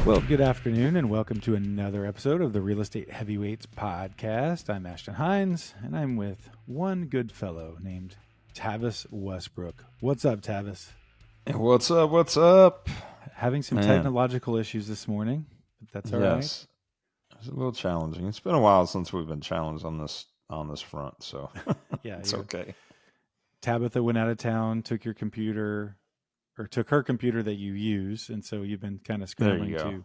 Well, good afternoon and welcome to another episode of the Real Estate Heavyweights podcast. I'm Ashton Hines and I'm with one good fellow named Tavis Westbrook. What's up, Tavis? What's up? What's up? Having some Man. technological issues this morning, but that's all right. Yes. It's a little challenging. It's been a while since we've been challenged on this front, so Yeah, it's okay. Tabitha went out of town, took your computer, or took her computer that you use, and so you've been kind of scrambling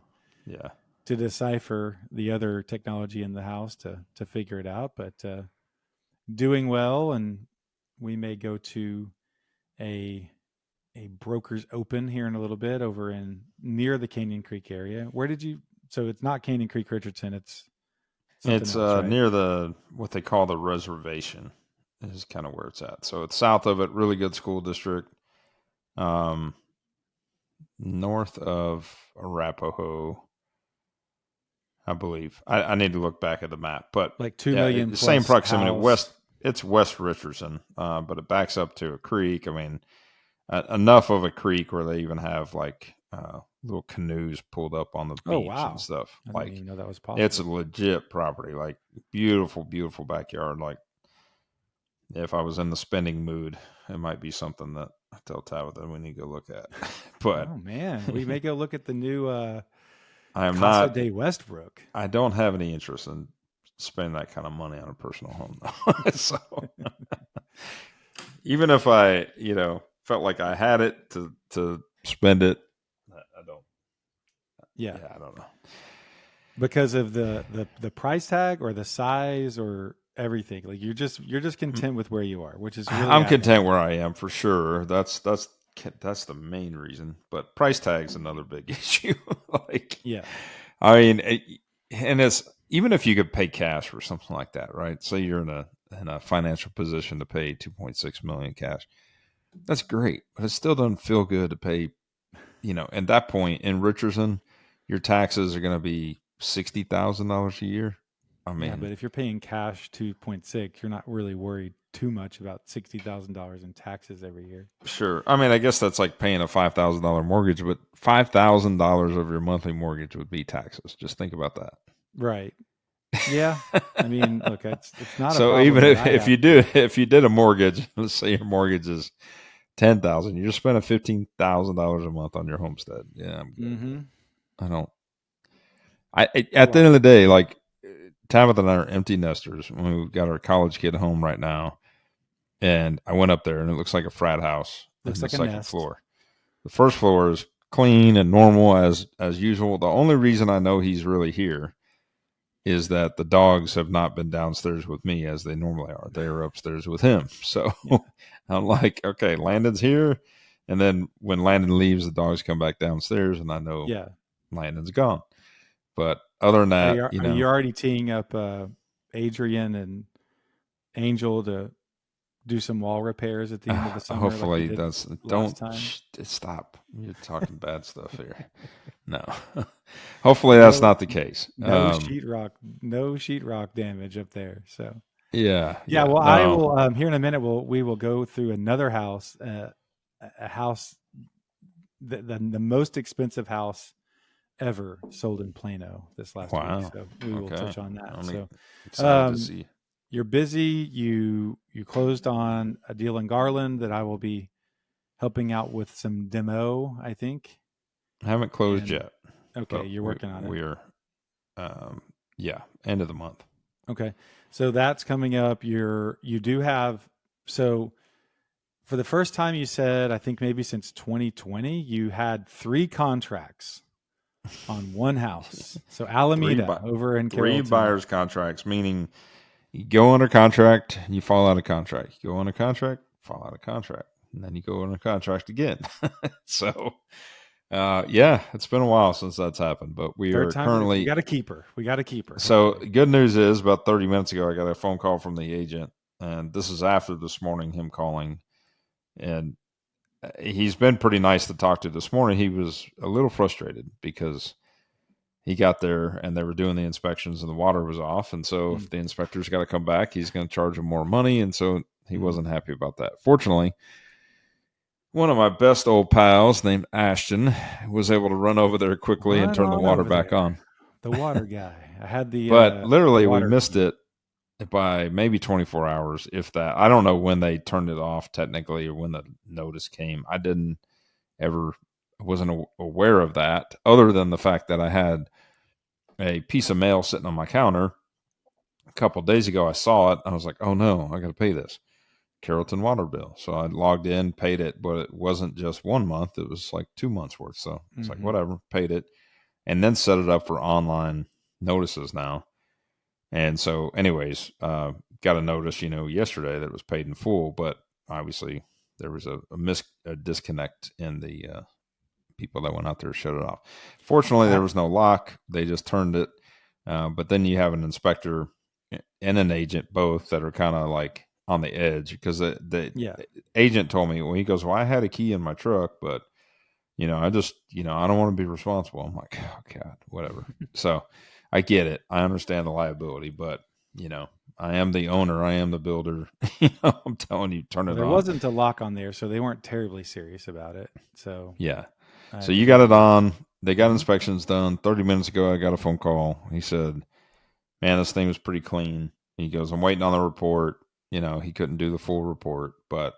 to decipher the other technology in the house to figure it out, but doing well. And we may go to a broker's open here in a little bit over in near the Canyon Creek area. Where did you? So it's not Canyon Creek, Richardson. It's It's else, right? near the what they call the reservation is kind of where it's at. So it's south of it. Really good school district. North of Arapahoe, I believe. I need to look back at the map, but Like 2 million. Same proximity. House. It's West Richardson, but it backs up to a creek. I mean, enough of a creek where they even have like little canoes pulled up on the beach and stuff. I didn't even know that was possible. It's a legit property, like beautiful, beautiful backyard. Like if I was in the spending mood, it might be something that I tell Tabitha we need to go look at. But oh man, we may go look at the new I am Casa not de Westbrook. I don't have any interest in spending that kind of money on a personal home, though. So even if I, felt like I had it to spend it, I don't. Yeah, I don't know. Because of the price tag or the size or everything. Like you're just content with where you are, which is really I'm content where I am for sure. That's the main reason. But price tag's another big issue. I mean, and it's even if you could pay cash for something like that, right? Say you're in a financial position to pay $2.6 million cash. That's great, but it still doesn't feel good to pay. At that point in Richardson, your taxes are going to be $60,000 a year. I mean, yeah, but if you're paying cash 2.6, you're not really worried too much about $60,000 in taxes every year. Sure. I mean, I guess that's like paying a $5,000 mortgage, but $5,000 of your monthly mortgage would be taxes. Just think about that. Right. Yeah. I mean, look, it's not. So a even if you did a mortgage, let's say your mortgage is $10,000, you're spending $15,000 a month on your homestead. Yeah, I'm good. Mm-hmm. At the end of the day, like Tabitha and I are empty nesters. We've got our college kid home right now, and I went up there, and it looks like a frat house. Looks like the a second nest. floor. The first floor is clean and normal as usual. The only reason I know he's really here is that the dogs have not been downstairs with me as they normally are. They are upstairs with him. So I'm like, okay, Landon's here. And then when Landon leaves, the dogs come back downstairs, and I know Landon's gone. But other than that, are you already teeing up Adrian and Angel to do some wall repairs at the end of the summer? Hopefully stop. You're talking bad stuff here. No. Hopefully that's not the case. No sheetrock damage up there. So yeah. Well, I will here in a minute. We will go through another house, a house, the most expensive house ever sold in Plano this last week. So we will touch on that. Excited to see. You're busy. You closed on a deal in Garland that I will be helping out with some demo, I think. I haven't closed yet. Okay, you're working on it. We're, end of the month. Okay, so that's coming up. You do have, so for the first time you said, I think maybe since 2020, you had 3 contracts on one house. So Alameda over in Carrollton. 3 buyer's contracts, meaning you go under contract, you fall out of contract. You go under contract, fall out of contract. And then you go under contract again. So, it's been a while since that's happened, but we are currently... We got to keep her. So good news is about 30 minutes ago, I got a phone call from the agent, and this is after this morning, him calling. And he's been pretty nice to talk to this morning. He was a little frustrated because he got there and they were doing the inspections and the water was off. And so if the inspector's got to come back, he's going to charge him more money. And so he wasn't happy about that. Fortunately, One of my best old pals named Ashton was able to run over there quickly and turn the water back on. The water guy. I had but literally we water missed it by maybe 24 hours, if that. I don't know when they turned it off technically or when the notice came. I wasn't aware of that, other than the fact that I had a piece of mail sitting on my counter a couple of days ago. I saw it. I was like, oh no, I got to pay this Carrollton water bill. So I logged in, paid it, but it wasn't just 1 month. It was like 2 months worth. So it's like, whatever, paid it, and then set it up for online notices now. And so anyways, got a notice, yesterday that it was paid in full, but obviously there was a disconnect in the people that went out there to shut it off. Fortunately, there was no lock. They just turned it. But then you have an inspector and an agent, both that are kind of like on the edge, because the agent told me, well, he goes, well, I had a key in my truck, but I just, I don't want to be responsible. I'm like, oh God, whatever. So I get it. I understand the liability, but I am the owner. I am the builder. I'm telling you, turn it on. There wasn't a lock on there, so they weren't terribly serious about it. So yeah. So you got it on. They got inspections done. 30 minutes ago, I got a phone call. He said, man, this thing was pretty clean. He goes, I'm waiting on the report. He couldn't do the full report, but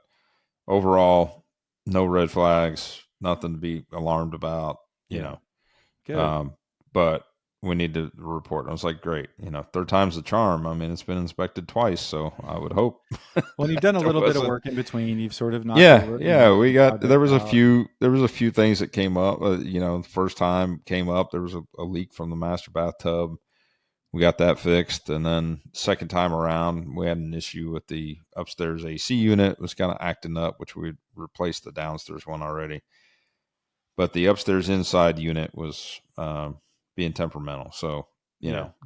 overall, no red flags, nothing to be alarmed about, Good. But we need to report. I was like, great. Third time's the charm. I mean, it's been inspected twice, so I would hope. Well, you've done a little bit of work in between. You've sort of knocked over. We got, there was a few things that came up. The first time came up, there was a leak from the master bathtub. We got that fixed, and then second time around, we had an issue with the upstairs AC unit. It was kind of acting up, which we replaced the downstairs one already. But the upstairs inside unit was being temperamental. So,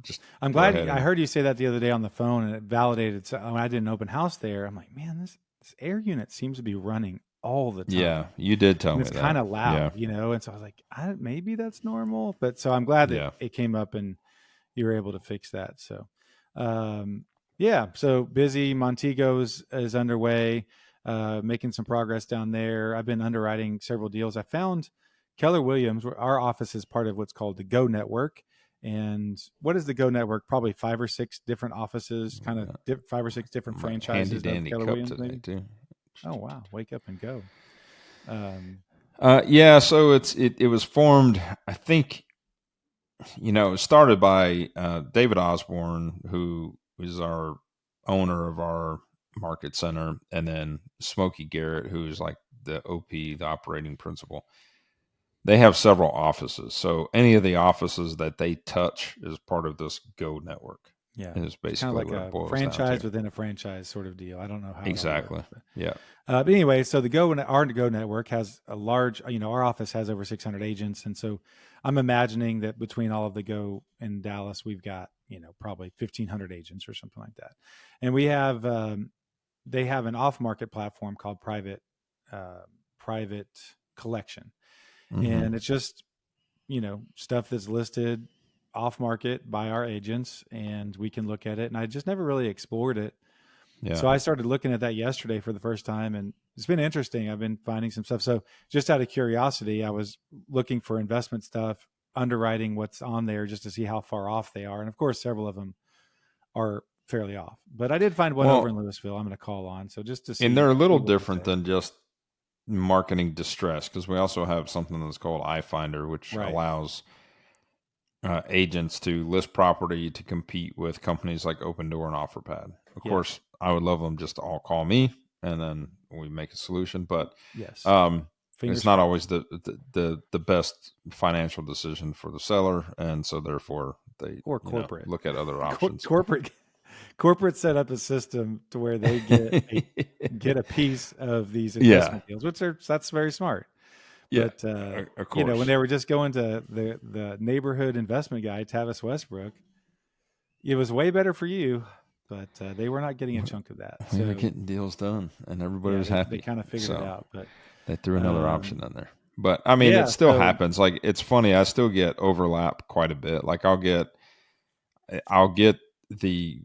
just I'm glad I heard you say that the other day on the phone, and it validated. So when I did an open house there, I'm like, man, this air unit seems to be running all the time. Yeah, you did tell me that. It's kind of loud, and so I was like, maybe that's normal. But so I'm glad that it came up and you were able to fix that. So, so busy. Montego is underway, making some progress down there. I've been underwriting several deals. I found Keller Williams. Our office is part of what's called the Go Network. And what is the Go Network? Probably 5 or 6 different offices, kind of 5 or 6 different franchises of Keller Williams. Maybe. Too. Oh wow! Wake up and go. So it was formed, I think. It was started by David Osborne, who is our owner of our market center, and then Smokey Garrett, who is like the OP, the operating principal. They have several offices, so any of the offices that they touch is part of this Go network. Yeah, it's basically kind of like a franchise within a franchise sort of deal. I don't know how exactly. Works, yeah. But anyway, so our Go network has a large. Our office has over 600 agents, and so I'm imagining that between all of the Go in Dallas, we've got probably 1,500 agents or something like that. And we have they have an off-market platform called Private Collection, and it's just stuff that's listed off market by our agents, and we can look at it. And I just never really explored it. Yeah. So I started looking at that yesterday for the first time, and it's been interesting. I've been finding some stuff. So just out of curiosity, I was looking for investment stuff, underwriting what's on there just to see how far off they are. And of course, several of them are fairly off, but I did find one over in Louisville I'm going to call on. So just to see. And they're a little different than just marketing distress, because we also have something that's called iFinder, which allows agents to list property to compete with companies like Open Door and OfferPad. Of course, I would love them just to all call me, and then we make a solution. But it's not always the best financial decision for the seller, and so therefore they corporate look at other options. Corporate set up a system to where they get a piece of these investment deals, that's very smart. Yeah, but of course. When they were just going to the neighborhood investment guy, Tavis Westbrook, it was way better for you, but they were not getting a chunk of that. We were getting deals done, and everybody was happy. They kind of figured it out, but they threw another option in there. But I mean, it still happens. Like, it's funny. I still get overlap quite a bit. Like, I'll get the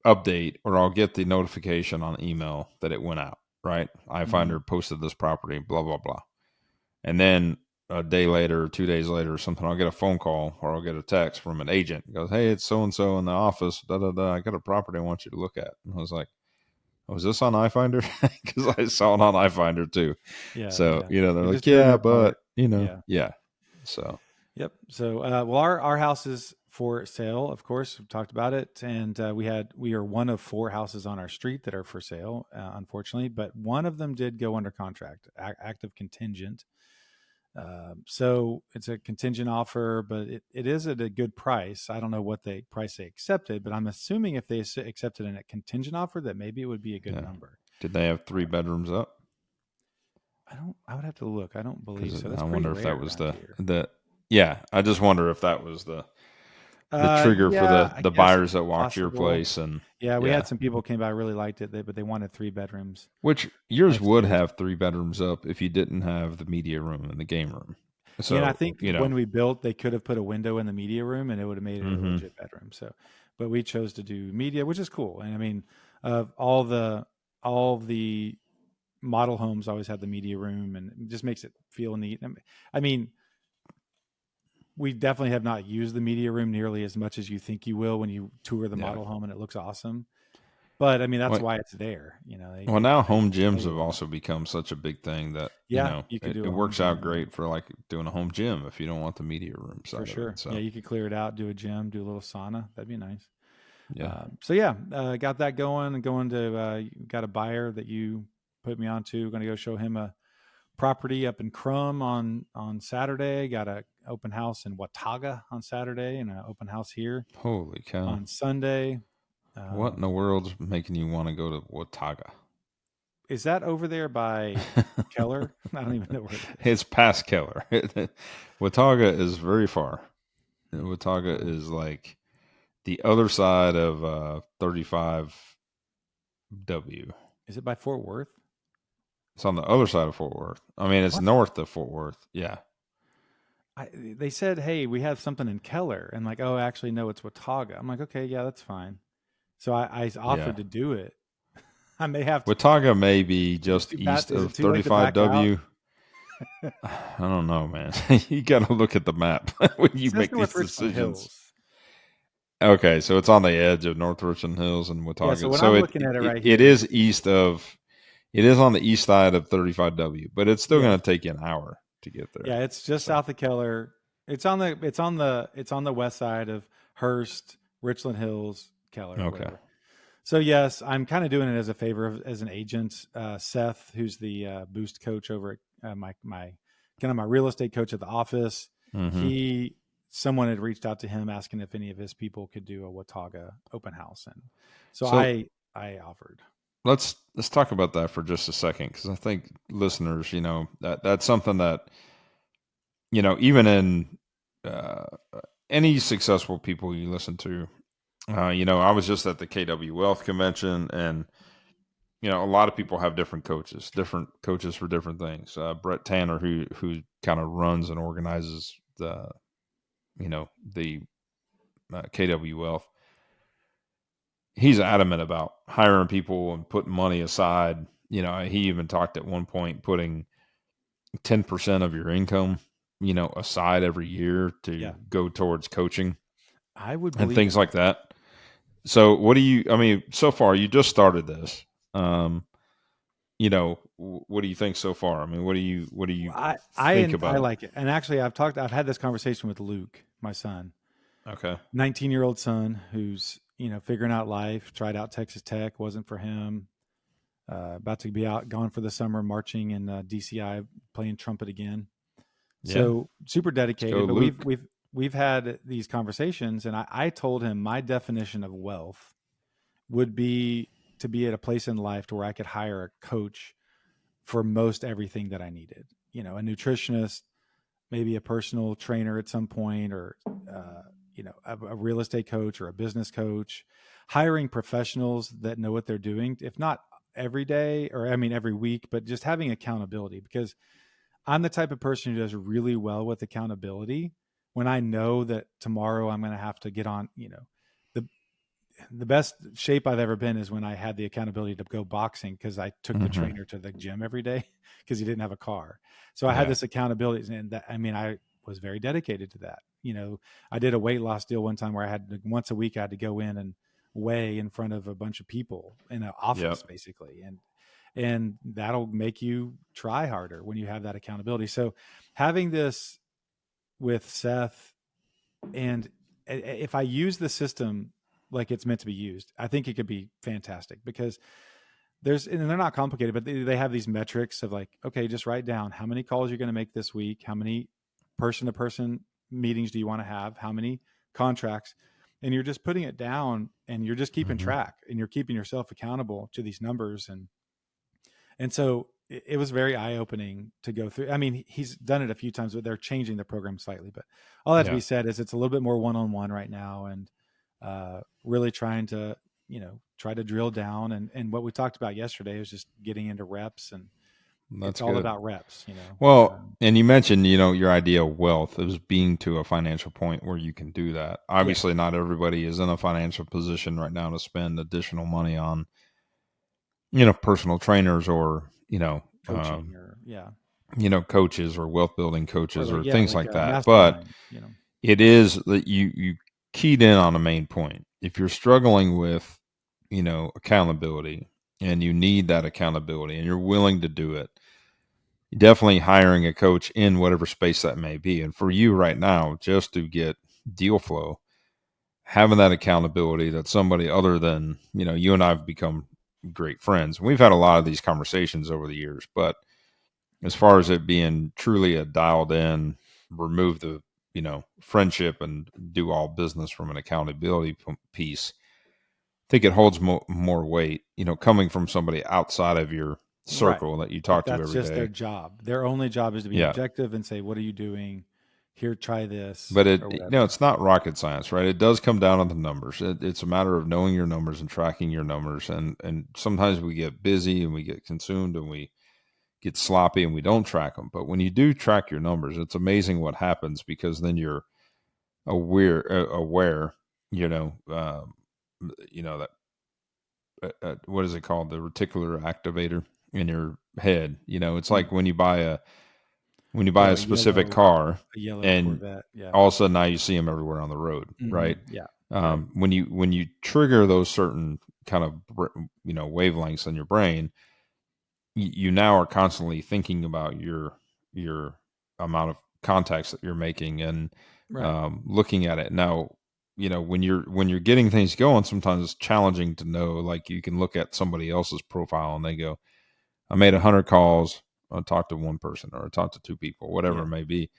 update, or I'll get the notification on email that it went out. right? iFinder posted this property, blah, blah, blah. And then a day later, 2 days later or something, I'll get a phone call or I'll get a text from an agent. It goes, hey, it's so-and-so in the office. Da, da, da. I got a property I want you to look at. And I was like, oh, is this on iFinder? Because I saw it on iFinder too. Yeah. So, yeah. they're like, yeah, but, yeah. So. Yep. So, well, our house is for sale, of course. We've talked about it, and we are one of 4 houses on our street that are for sale, unfortunately. But one of them did go under contract, active contingent. So it's a contingent offer, but it is at a good price. I don't know what price they accepted, but I'm assuming if they accepted a contingent offer, that maybe it would be a good number. Did they have 3 bedrooms up? I would have to look. I don't believe so. That's I pretty wonder if rare that was here. Yeah, I just wonder if that was the trigger for the buyers that walked your place. And we had some people came by, really liked it, but they wanted 3 bedrooms. Which yours would have 3 bedrooms up if you didn't have the media room and the game room. So, and I think when we built, they could have put a window in the media room and it would have made it a legit bedroom. So, but we chose to do media, which is cool. And I mean, all the model homes always have the media room, and it just makes it feel neat. I mean, we definitely have not used the media room nearly as much as you think you will when you tour the model home, and it looks awesome. But I mean, that's why it's there. Now home gyms have also become such a big thing that you could it works out great for like doing a home gym if you don't want the media room side for sure. Of it, so. Yeah, you could clear it out, do a gym, do a little sauna. That'd be nice. Yeah. Got that going. Got a buyer that you put me on to. Going to go show him a property up in Crum on Saturday. Got a open house in Watauga on Saturday, and an open house here. Holy cow! On Sunday. What in the world's making you want to go to Watauga? Is that over there by Keller? I don't even know where it is. It's past Keller. Watauga is very far. Watauga is like the other side of 35W. Is it by Fort Worth? It's on the other side of Fort Worth. I mean, it's north of Fort Worth. Yeah. They said, hey, we have something in Keller. And like, oh, actually, no, it's Watauga. I'm like, okay, yeah, that's fine. So I offered to do it. I may have to. Watauga may be just east of 35W. I don't know, man. You got to look at the map when you make these decisions. Okay, so it's on the edge of North Richland Hills and Watauga. Yeah, so I'm looking at it right here. It is on the east side of 35W, but it's still going to take you an hour to get there. Yeah, it's just south of Keller. It's on the west side of Hearst, Richland Hills, Keller. Okay. Whatever. So yes, I'm kind of doing it as a favor as an agent. Seth, who's the boost coach over at my real estate coach at the office, someone had reached out to him asking if any of his people could do a Watauga open house, and so I offered. Let's talk about that for just a second, because I think listeners, that's something that even in any successful people you listen to. I was just at the KW Wealth Convention, and a lot of people have different coaches for different things. Brett Tanner, who kind of runs and organizes the KW Wealth, he's adamant about hiring people and putting money aside. He even talked at one point putting 10% of your income, aside every year to go towards coaching. I would and things like that. So so far you just started this. What do you think so far? I mean, what do you think about it? I like it. And actually I've had this conversation with Luke, my son. Okay. 19-year-old son who's, figuring out life, tried out Texas Tech, wasn't for him. About to be gone for the summer, marching in DCI, playing trumpet again. Yeah. So super dedicated, but Luke. We've had these conversations, and I told him my definition of wealth would be to be at a place in life to where I could hire a coach for most everything that I needed. A nutritionist, maybe a personal trainer at some point, or a real estate coach or a business coach. Hiring professionals that know what they're doing, if not every day, or every week, but just having accountability, because I'm the type of person who does really well with accountability. When I know that tomorrow I'm going to have to get on, the best shape I've ever been is when I had the accountability to go boxing, because I took the trainer to the gym every day because he didn't have a car. So I had this accountability, and that, I mean, I was very dedicated to that. You know, I did a weight loss deal one time where I had once a week I had to go in and weigh in front of a bunch of people in an office basically. And that'll make you try harder when you have that accountability. So having this with Seth, and if I use the system like it's meant to be used, I think it could be fantastic, because and they're not complicated, but they have these metrics of like, okay, just write down how many calls you're going to make this week, how many person to person meetings do you want to have, how many contracts, and you're just putting it down, and you're just keeping track, and you're keeping yourself accountable to these numbers. And so it was very eye-opening to go through. I mean, he's done it a few times, but they're changing the program slightly. But all that to be said is it's a little bit more one-on-one right now, and really trying to, try to drill down. And what we talked about yesterday was just getting into reps, and it's all about reps, Well, and you mentioned, your idea of wealth is being to a financial point where you can do that. Obviously, not everybody is in a financial position right now to spend additional money on, personal trainers or, coaching coaches or wealth building coaches or things like that. But it is that you keyed in on a main point. If you're struggling with, accountability, and you need that accountability and you're willing to do it, definitely hiring a coach in whatever space that may be. And for you right now, just to get deal flow, having that accountability that somebody other than, you and I have become great friends. We've had a lot of these conversations over the years, but as far as it being truly a dialed in, remove the, friendship and do all business from an accountability piece, I think it holds more weight, coming from somebody outside of your circle that you talk to every day. That's just their job. Their only job is to be objective and say, what are you doing? Here, try this. But it's not rocket science, right? It does come down to the numbers. It's a matter of knowing your numbers and tracking your numbers. And sometimes we get busy and we get consumed and we get sloppy and we don't track them. But when you do track your numbers, it's amazing what happens, because then you're aware, that what is it called? The reticular activator in your head. It's like when you buy a specific car, and Corvette, all of a sudden now you see them everywhere on the road, right? Yeah. When you trigger those certain kind of, wavelengths in your brain, you now are constantly thinking about your amount of contacts that you're making, and looking at it. Now, when you're getting things going, sometimes it's challenging to know, like you can look at somebody else's profile and they go, I made 100 calls, I talked to one person, or I talked to two people, whatever it may be.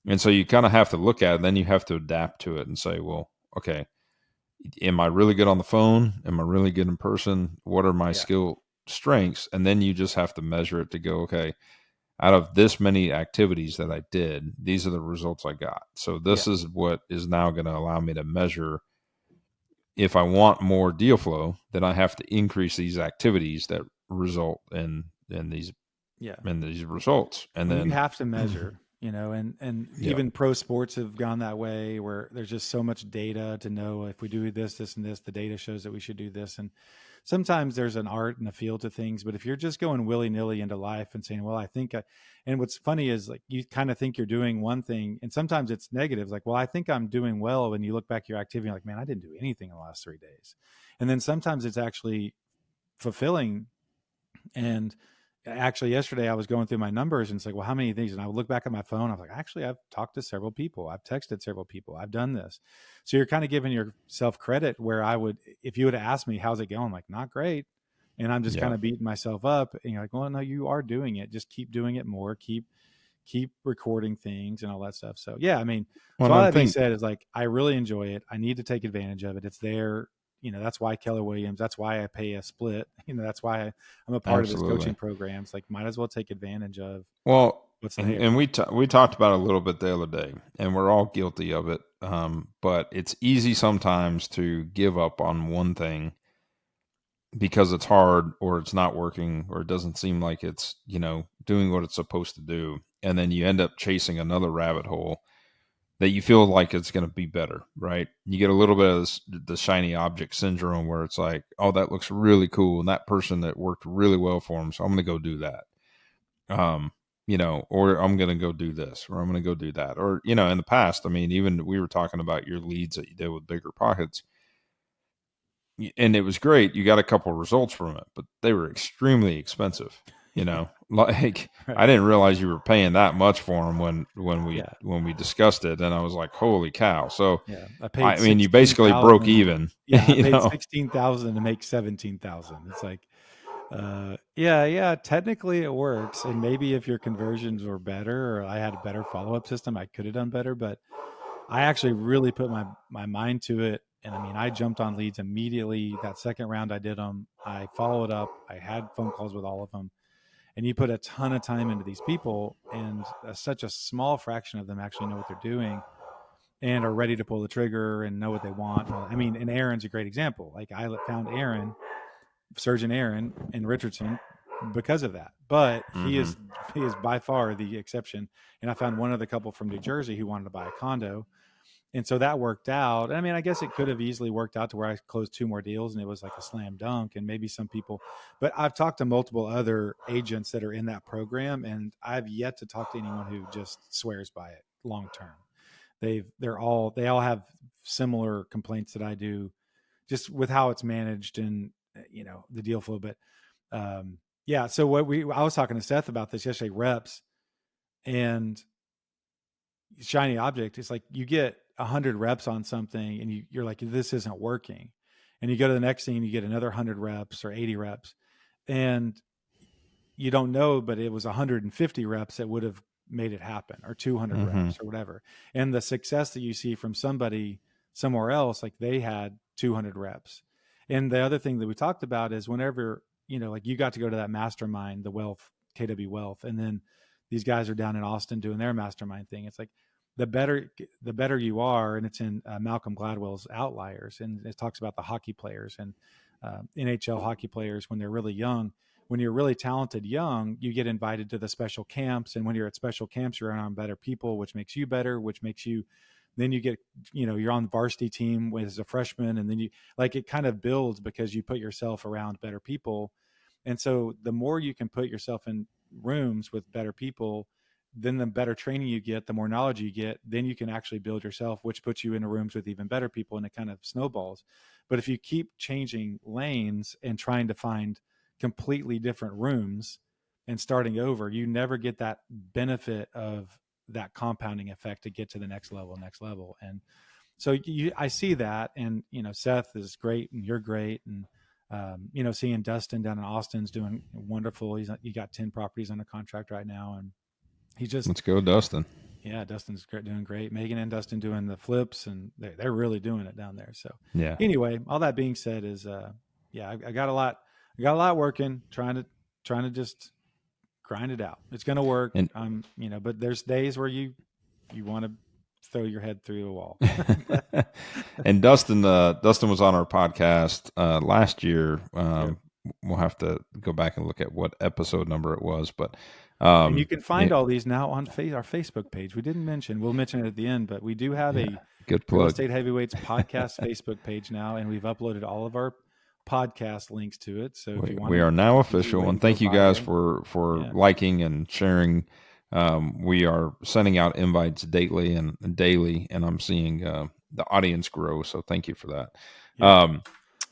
And so you kind of have to look at it, then you have to adapt to it and say, well, okay, am I really good on the phone? Am I really good in person? What are my skill strengths? And then you just have to measure it to go, okay, out of this many activities that I did, these are the results I got. So this is what is now going to allow me to measure. If I want more deal flow, then I have to increase these activities that result in these results. And then you have to measure, and even pro sports have gone that way, where there's just so much data to know if we do this, and this, the data shows that we should do this. And sometimes there's an art and a feel to things, but if you're just going willy-nilly into life and saying, well, and what's funny is, like, you kind of think you're doing one thing, and sometimes it's negative. Like, well, I think I'm doing well. When you look back at your activity, you're like, man, I didn't do anything in the last 3 days. And then sometimes it's actually fulfilling. And actually yesterday I was going through my numbers, and it's like, well, how many things? And I would look back at my phone. I was like, actually, I've talked to several people. I've texted several people. I've done this. So you're kind of giving yourself credit, where I would, if you would have asked me, how's it going? I'm like, not great. And I'm just kind of beating myself up, and you're like, well, no, you are doing it. Just keep doing it more. Keep recording things and all that stuff. So yeah, I mean, so all that being said is, like, I really enjoy it. I need to take advantage of it. It's there. That's why Keller Williams, that's why I pay a split. That's why I'm a part of his coaching programs. Like, might as well take advantage of what's there. And we talked about it a little bit the other day, and we're all guilty of it. But it's easy sometimes to give up on one thing because it's hard, or it's not working, or it doesn't seem like it's, doing what it's supposed to do. And then you end up chasing another rabbit hole that you feel like it's going to be better, right? You get a little bit of the shiny object syndrome where it's like, oh, that looks really cool. And that person that worked really well for them. So I'm going to go do that. Or I'm going to go do this, or I'm going to go do that. Or, in the past, I mean, even we were talking about your leads that you did with Bigger Pockets, and it was great. You got a couple of results from it, but they were extremely expensive. Like right. I didn't realize you were paying that much for them when we discussed it, and I was like, "Holy cow!" So I mean, you basically broke even. Yeah, I paid $16,000 to make $17,000. It's like, technically it works, and maybe if your conversions were better, or I had a better follow-up system, I could have done better. But I actually really put my mind to it. And I mean, I jumped on leads immediately. That second round, I did them. I followed up. I had phone calls with all of them. And you put a ton of time into these people, and such a small fraction of them actually know what they're doing and are ready to pull the trigger and know what they want. I mean, and Aaron's a great example. Like I found Surgeon Aaron in Richardson because of that. But he is by far the exception. And I found one other couple from New Jersey who wanted to buy a condo. And so that worked out. I mean, I guess it could have easily worked out to where I closed 2 more deals and it was like a slam dunk, and maybe some people, but I've talked to multiple other agents that are in that program, and I've yet to talk to anyone who just swears by it long term. They all have similar complaints that I do, just with how it's managed and, the deal flow. But so I was talking to Seth about this yesterday, reps and shiny object. It's like you get 100 reps on something and you're like, this isn't working. And you go to the next thing and you get another 100 reps or 80 reps. And you don't know, but it was 150 reps that would have made it happen, or 200 reps or whatever. And the success that you see from somebody somewhere else, like they had 200 reps. And the other thing that we talked about is whenever, like you got to go to that mastermind, the KW Wealth, and then these guys are down in Austin doing their mastermind thing. It's like, the better you are, and it's in Malcolm Gladwell's Outliers, and it talks about the hockey players and NHL hockey players when they're really young. When you're really talented young, you get invited to the special camps, and when you're at special camps, you're around better people, which makes you better, which makes you, then you get, you're on the varsity team as a freshman, and then it kind of builds because you put yourself around better people. And so the more you can put yourself in rooms with better people, then the better training you get, the more knowledge you get, then you can actually build yourself, which puts you in rooms with even better people, and it kind of snowballs. But if you keep changing lanes and trying to find completely different rooms and starting over, you never get that benefit of that compounding effect to get to the next level. And so I see that, and, Seth is great and you're great. And, seeing Dustin down in Austin's doing wonderful. He got 10 properties under contract right now, and let's go, Dustin. Yeah, Dustin's doing great. Megan and Dustin doing the flips, and they're really doing it down there. So anyway, all that being said is, I got a lot working, trying to just grind it out. It's going to work. And but there's days where you want to throw your head through a wall. And Dustin was on our podcast last year. We'll have to go back and look at what episode number it was, but and you can find all these now on our Facebook page. We didn't mention, we'll mention it at the end, but we do have a good plug. Real Estate Heavyweights podcast Facebook page now, and we've uploaded all of our podcast links to it. So if you want, we are now official, and thank you guys for liking and sharing. We are sending out invites daily, and I'm seeing the audience grow. So thank you for that. Yeah.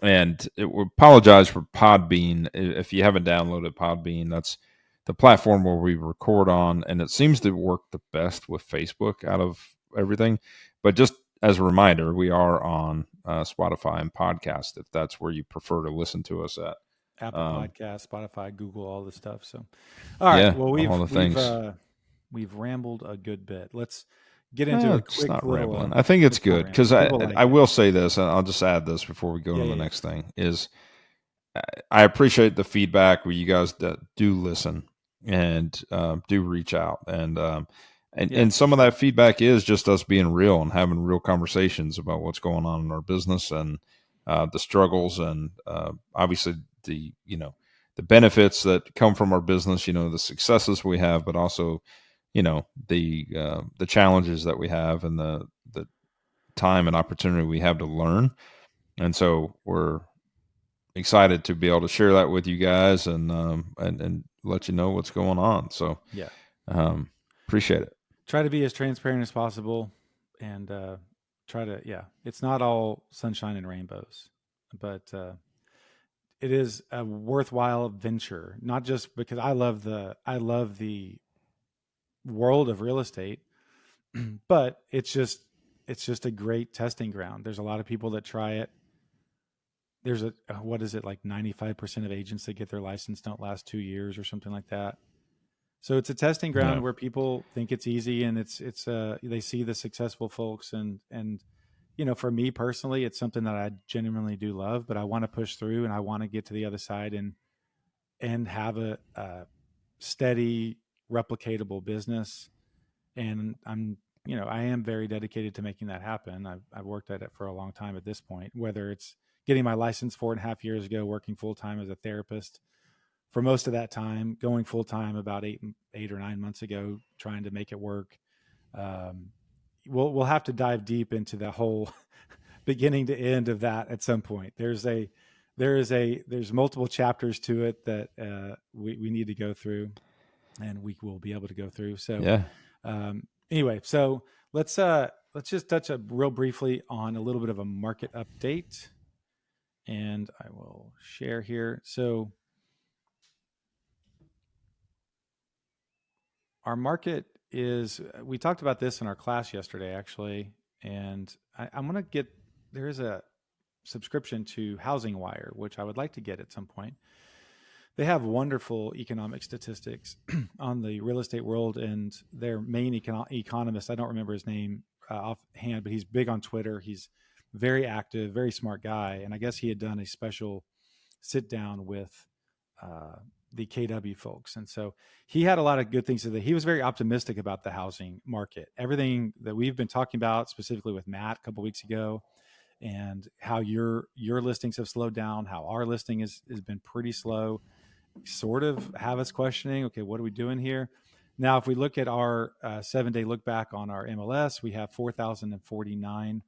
And we apologize for Podbean. If you haven't downloaded Podbean, that's the platform where we record on, and it seems to work the best with Facebook out of everything. But just as a reminder, we are on Spotify and podcast, if that's where you prefer to listen to us at. Apple Podcast, Spotify, Google, all the stuff. So, all right. Well, we've rambled a good bit. Let's get into a quick rambling. I think it's good because I will say this, and I'll just add this before we go to the next thing, is I appreciate the feedback where you guys do listen and do reach out. And some of that feedback is just us being real and having real conversations about what's going on in our business and the struggles and obviously the benefits that come from our business, the successes we have, but also, the challenges that we have and the time and opportunity we have to learn. And so we're excited to be able to share that with you guys and let you know what's going on. So yeah, appreciate it. Try to be as transparent as possible, and it's not all sunshine and rainbows, but it is a worthwhile venture, not just because I love the world of real estate, but it's just a great testing ground. There's a lot of people that try it. There's what is it, like 95% of agents that get their license don't last 2 years or something like that. So it's a testing ground where people think it's easy, and it's they see the successful folks, and for me personally, it's something that I genuinely do love, but I want to push through, and I want to get to the other side and have a steady, replicatable business. And I am very dedicated to making that happen. I've worked at it for a long time at this point, whether it's getting my license 4.5 years ago, working full time as a therapist for most of that time, going full time about 8 or 9 months ago, trying to make it work. We'll have to dive deep into the whole beginning to end of that at some point. There's multiple chapters to it that we need to go through, and we will be able to go through. So anyway, so let's just touch real briefly on a little bit of a market update, and I will share here. So our market we talked about this in our class yesterday, actually, and I'm going to there is a subscription to Housing Wire, which I would like to get at some point. They have wonderful economic statistics on the real estate world, and their main economist, I don't remember his name offhand, but he's big on Twitter. He's very active, very smart guy. And I guess he had done a special sit down with the KW folks. And so he had a lot of good things to say. He was very optimistic about the housing market, everything that we've been talking about, specifically with Matt a couple of weeks ago, and how your listings have slowed down, how our listing has been pretty slow, sort of have us questioning, okay, what are we doing here? Now, if we look at our 7-day look back on our MLS, we have 4,049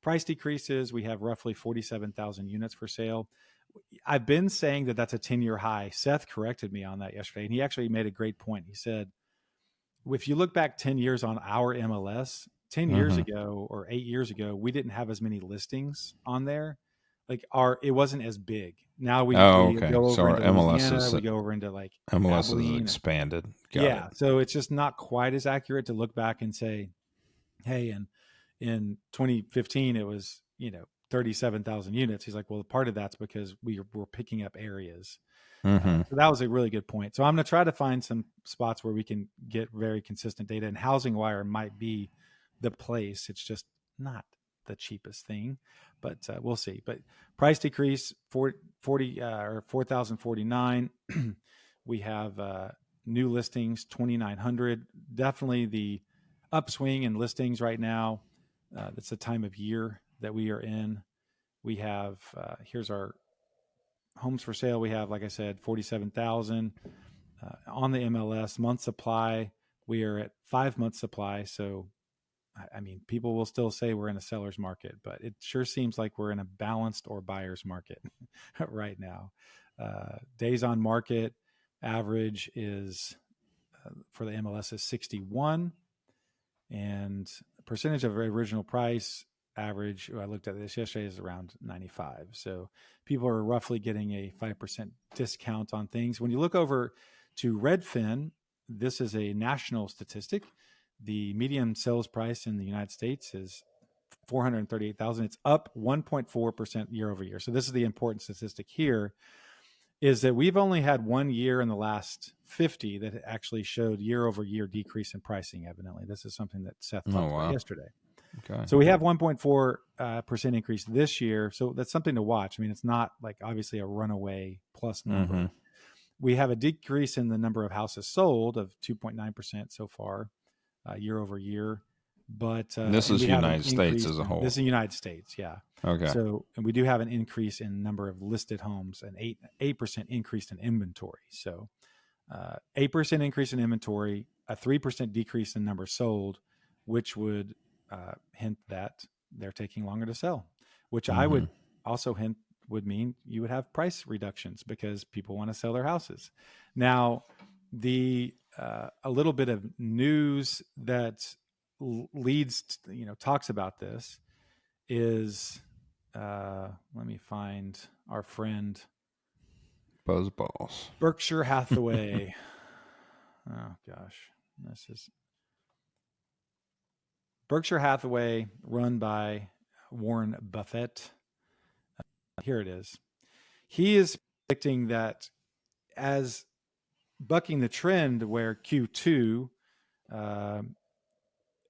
price decreases. We have roughly 47,000 units for sale. I've been saying that that's a 10-year high. Seth corrected me on that yesterday, and he actually made a great point. He said, if you look back 10 years on our MLS, 10 years ago or 8 years ago, we didn't have as many listings on there. Like it wasn't as big. Now we go over into Louisiana, we go over into like MLS Abilene, is expanded. Got it. So it's just not quite as accurate to look back and say, hey, in 2015 it was 37,000 units. He's like, well, part of that's because we're picking up areas. So that was a really good point. So I'm going to try to find some spots where we can get very consistent data, and Housing Wire might be the place. It's just not the cheapest thing, but we'll see. But price decrease 4,049. We have new listings 2,900. Definitely the upswing in listings right now. That's the time of year that we are in. We have here's our homes for sale. We have, like I said, 47,000 on the MLS. Month supply, we are at 5 months supply. So I mean, people will still say we're in a seller's market, but it sure seems like we're in a balanced or buyer's market right now. Days on market average is for the MLS is 61, and percentage of original price average, I looked at this yesterday, is around 95. So people are roughly getting a 5% discount on things. When you look over to Redfin, this is a national statistic. The median sales price in the United States is $438,000. It's up 1.4% year over year. So this is the important statistic here, is that we've only had 1 year in the last 50 that actually showed year over year decrease in pricing. Evidently, this is something that Seth talked about yesterday. Okay. So we have 1.4% increase this year. So that's something to watch. I mean, it's not like obviously a runaway plus number. We have a decrease in the number of houses sold of 2.9% so far. Year over year, but this is United States as a whole. This is the United States, yeah. Okay. So, and we do have an increase in number of listed homes, an 8% increase in inventory. So, 8% increase in inventory, a 3% decrease in numbers sold, which would hint that they're taking longer to sell, which I would also hint would mean you would have price reductions because people want to sell their houses. Now, a little bit of news that leads to, talks about this is, let me find our friend Buzzballs. Berkshire Hathaway. Oh gosh, this is Berkshire Hathaway, run by Warren Buffett. Here it is. He is predicting that as bucking the trend where Q2,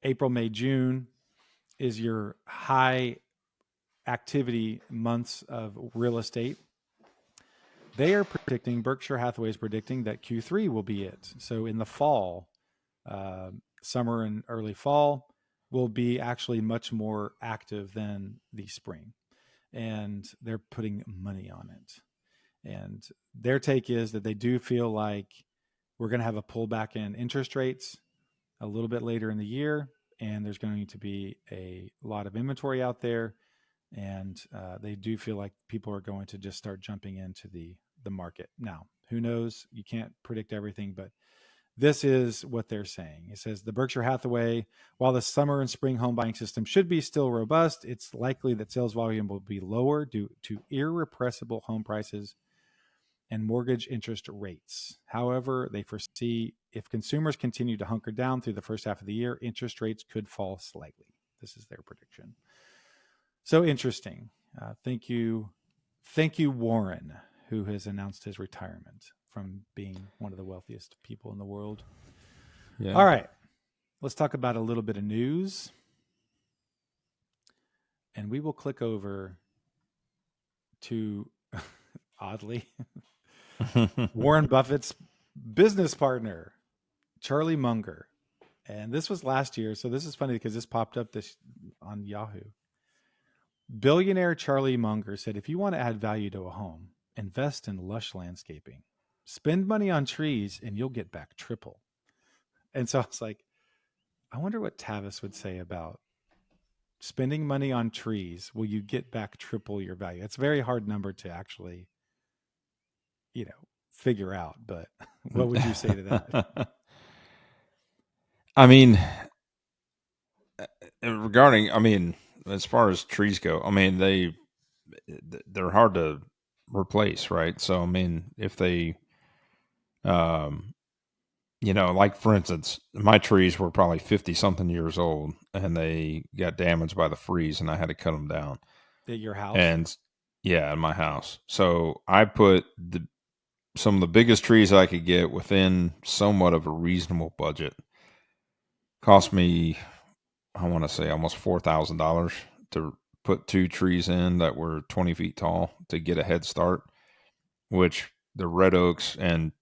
April, May, June is your high activity months of real estate. Berkshire Hathaway is predicting that Q3 will be it. So in the fall, summer and early fall will be actually much more active than the spring. And they're putting money on it. And their take is that they do feel like we're going to have a pullback in interest rates a little bit later in the year. And there's going to be a lot of inventory out there. And they do feel like people are going to just start jumping into the market. Now, who knows? You can't predict everything, but this is what they're saying. It says the Berkshire Hathaway, while the summer and spring home buying system should be still robust, it's likely that sales volume will be lower due to irrepressible home prices and mortgage interest rates. However, they foresee if consumers continue to hunker down through the first half of the year, interest rates could fall slightly. This is their prediction. So interesting. Thank you, Warren, who has announced his retirement from being one of the wealthiest people in the world. Yeah. All right. Let's talk about a little bit of news. And we will click over to, oddly, Warren Buffett's business partner, Charlie Munger. And this was last year. So this is funny because this popped up on Yahoo. Billionaire Charlie Munger said, if you want to add value to a home, invest in lush landscaping. Spend money on trees and you'll get back triple. And so I was like, I wonder what Tavis would say about spending money on trees. Will you get back triple your value? It's a very hard number to actually, figure out. But what would you say to that? I mean, as far as trees go, they're hard to replace, right? So, if they, like for instance, my trees were probably 50 something years old and they got damaged by the freeze and I had to cut them down. At your house? And yeah, in my house. So I put some of the biggest trees I could get within somewhat of a reasonable budget. Cost me, I want to say almost $4,000 to put 2 trees in that were 20 feet tall to get a head start, which the red oaks and,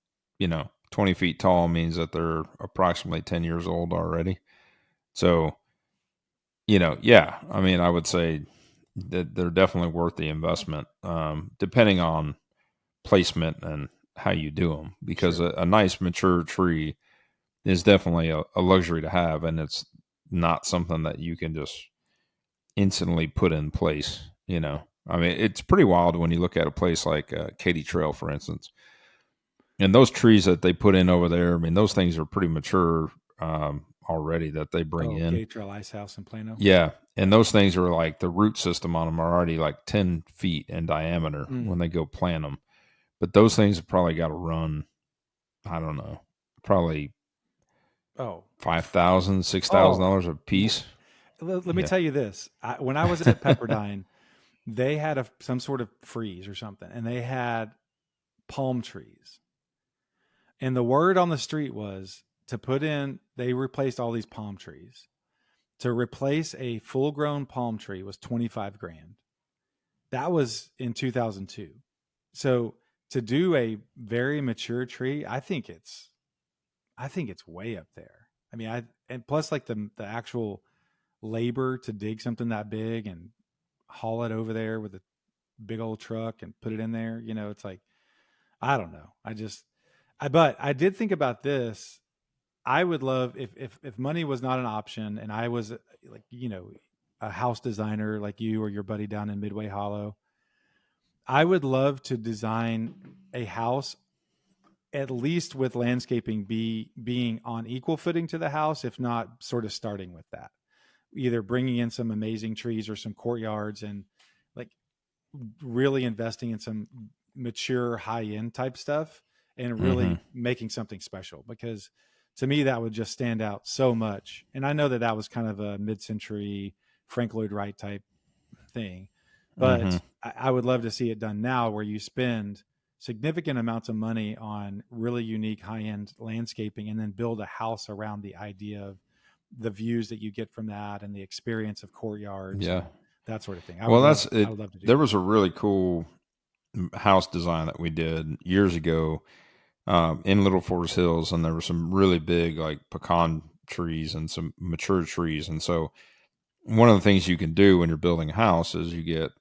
20 feet tall means that they're approximately 10 years old already. So, I would say that they're definitely worth the investment, depending on placement and how you do them, because sure. a nice mature tree is definitely a luxury to have. And it's not something that you can just instantly put in place. It's pretty wild when you look at a place like Katy Trail, for instance. And those trees that they put in over there, those things are pretty mature already that they bring in. Katy Trail Ice House in Plano. Yeah. And those things are like, the root system on them are already like 10 feet in diameter when they go plant them. But those things have probably got to run, I don't know, probably $5,000, $6,000 a piece. Let me tell you this. When I was at Pepperdine, they had some sort of freeze or something, and they had palm trees. And the word on the street was they replaced all these palm trees. To replace a full-grown palm tree was $25,000. That was in 2002. So to do a very mature tree, I think it's way up there. And plus like the actual labor to dig something that big and haul it over there with a big old truck and put it in there, it's like, I don't know. But I did think about this. I would love if money was not an option and I was like, a house designer like you or your buddy down in Midway Hollow, I would love to design a house at least with landscaping being on equal footing to the house, if not sort of starting with that. Either bringing in some amazing trees or some courtyards and like really investing in some mature high end type stuff and really making something special, because to me that would just stand out so much. And I know that was kind of a mid-century Frank Lloyd Wright type thing, but I would love to see it done now where you spend significant amounts of money on really unique high end landscaping and then build a house around the idea of the views that you get from that and the experience of courtyards. Yeah. That sort of thing. I would love to do there was a really cool house design that we did years ago in Little Forest Hills, and there were some really big like pecan trees and some mature trees. And so one of the things you can do when you're building a house is you get